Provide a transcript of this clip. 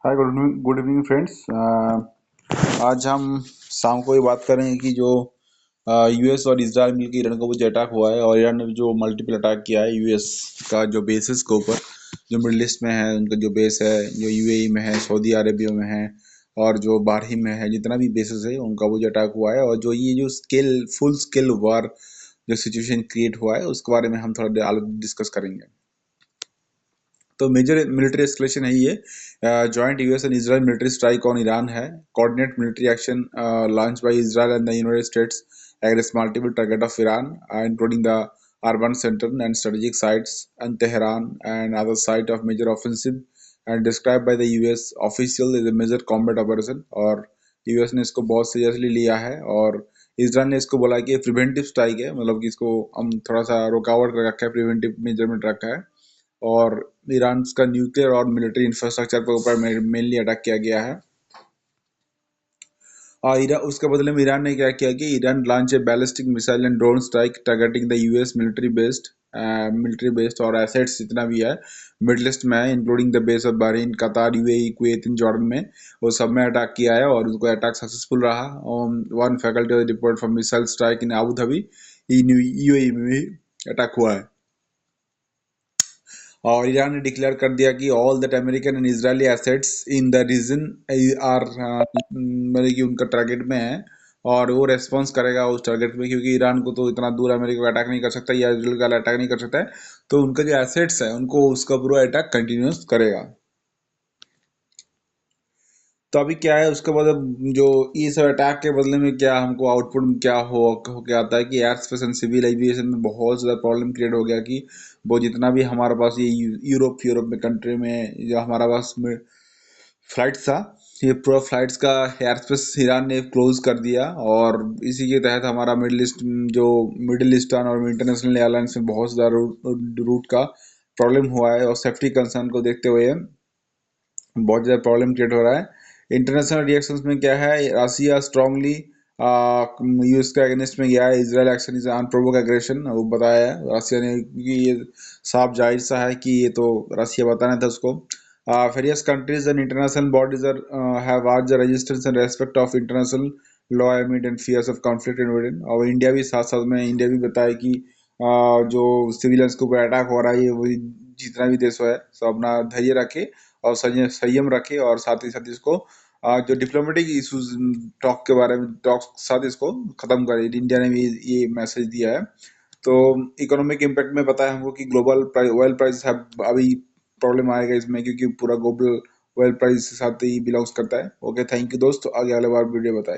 हाय, good evening friends. आज हम शाम को ये बात करेंगे कि जो यूएस और इसराइल मिलकर ईरान के ऊपर जो अटैक हुआ है, और ईरान ने जो मल्टीपल अटैक किया है यूएस का जो बेसिस के ऊपर, जो मिडिल ईस्ट में है उनका जो बेस है, जो यूएई में है, सऊदी अरेबिया में है, और जो बारही में है, जितना भी बेसिस है उनका वो जो अटैक हुआ है, और जो ये जो फुल स्केल वार जो सिचुएशन क्रिएट हुआ है उसके बारे में हम थोड़ा डिस्कस करेंगे। तो मेजर मिलिट्री एस्केलेशन है ये joint US and Israel military strike on Iran है। Coordinate military action launch by Israel and the United States against multiple target of Iran, including the urban center and strategic sites and Tehran and other site of major offensive, and described by the US official as a major combat operation। और US ने इसको बहुत seriously लिया है, और Israel ने इसको बोला कि प्रिवेंटिव स्ट्राइक है, मतलब कि इसको हम थोड़ा सा रुकावट कर रखा है, प्रिवेंटिव मेजरमेंट रखा है। और ईरान का न्यूक्लियर और मिलिट्री इंफ्रास्ट्रक्चर के ऊपर मेनली अटैक किया गया है। और ईरान उसके बदले में ईरान ने क्या किया कि Iran launch a ballistic missile and drone strike targeting the US military based और एसेट्स जितना भी है मिडल ईस्ट में है, including the base of Bahrain, कतार, यूएई, कुवैत, जॉर्डन में, वो सब में अटैक किया है, और उनको अटैक सक्सेसफुल रहा। One faculty report from missile strike in Abu Dhabi, UAE में अटैक हुआ है। और ईरान ने डिक्लेयर कर दिया कि all that American and Israeli assets in the region are, मतलब कि उनका टारगेट में है, और वो रेस्पॉन्स करेगा उस टारगेट में, क्योंकि ईरान को तो इतना दूर अमेरिका को अटैक नहीं कर सकता या इजराइल का अटैक नहीं कर सकता है, तो उनका जो एसेट्स है उनको उसका पूरा अटैक कंटिन्यूस करेगा। तो अभी क्या है उसके बाद, जो इस अटैक के बदले में क्या हमको आउटपुट में क्या हो क्या आता है कि airspace and civil aviation में बहुत ज़्यादा प्रॉब्लम क्रिएट हो गया, कि वो जितना भी हमारे पास ये यूरोप में कंट्री में जो हमारा पास में फ्लाइट्स था, ये पूरा फ्लाइट्स का एयर स्पेस ईरान ने क्लोज कर दिया, और इसी के तहत हमारा मिडिल ईस्टर्न और इंटरनेशनल एयरलाइंस में बहुत ज़्यादा रूट का प्रॉब्लम हुआ है, और सेफ्टी कंसर्न को देखते हुए बहुत ज़्यादा प्रॉब्लम क्रिएट हो रहा है। इंटरनेशनल रिएक्शंस में क्या है, रसिया स्ट्रांगली यूएस के अगेंस्ट में गया है। इजराइल एक्शन इज अनप्रोवोक एग्रेशन, वो बताया है रसिया ने, क्योंकि ये साफ जाहिर सा है कि ये तो रसिया बताना था उसको। Various countries and international bodies are have urge the resistance and respect of international law amid and fears of conflict in वीडन। और इंडिया भी साथ साथ में, इंडिया भी बताया कि जो सिविलियंस के ऊपर अटैक हो रहा है, ये वही जितना भी देश है सब अपना धैर्य रखे और संयम रखे, और साथ ही साथ इसको जो डिप्लोमेटिक इश्यूज टॉक के बारे में टॉक साथ इसको खत्म करे। इंडिया ने भी ये मैसेज दिया है। तो इकोनॉमिक इम्पैक्ट में बताया हमको कि ग्लोबल ऑयल प्राइस अभी प्रॉब्लम आएगा इसमें, क्योंकि पूरा ग्लोबल ऑयल प्राइस के साथ ही बिलोंग्स करता है। ओके, थैंक यू दोस्त, आगे वाले बार वीडियो बताएंगे।